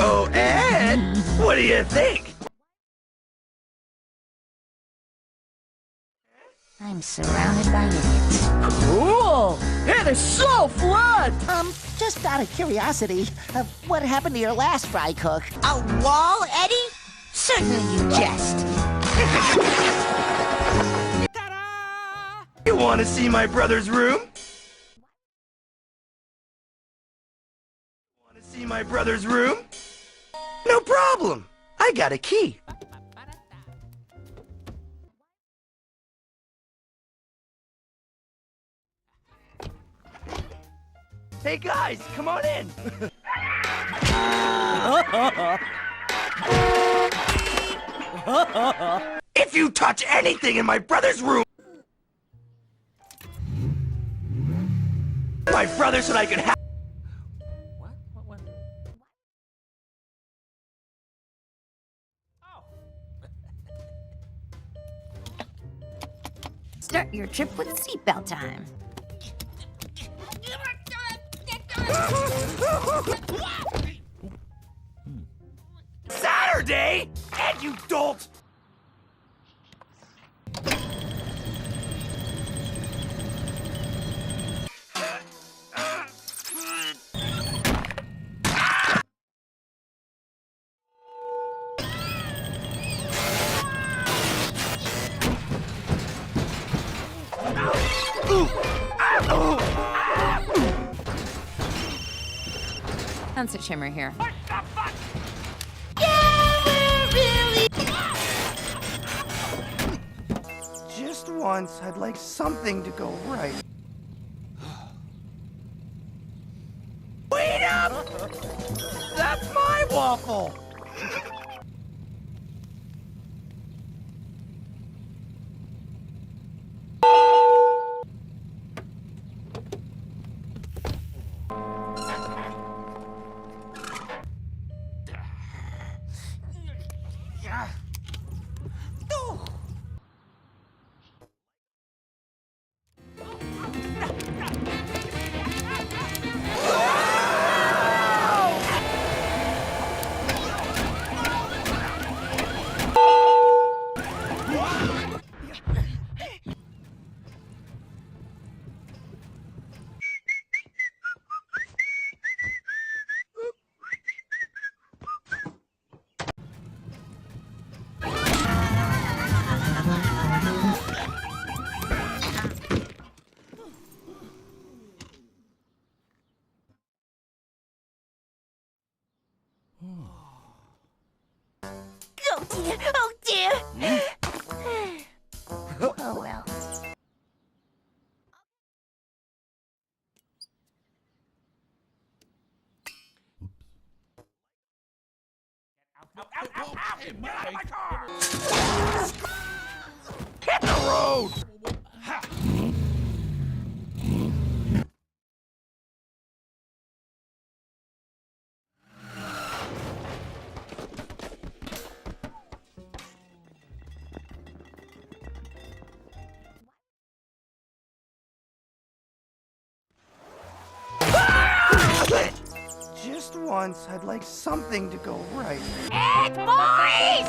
Oh, Ed, what do you think? I'm surrounded by idiots. Cool! Hey, they're so fun! Just out of curiosity, what happened to your last fry cook? A wall, Eddie? Certainly you jest. You want to see my brother's room? Want to see my brother's room? No problem. I got a key. Hey guys, come on in. If you touch anything in my brother's room, my brother said I could have. What? Oh. Start your trip with seatbelt time. Saturday? And you dolt! Sunset Shimmer here. Just once, I'd like something to go right. Wait up! That's my waffle! Oh dear! Oh well. Hit the road! Just once, I'd like something to go right. Ed, boys!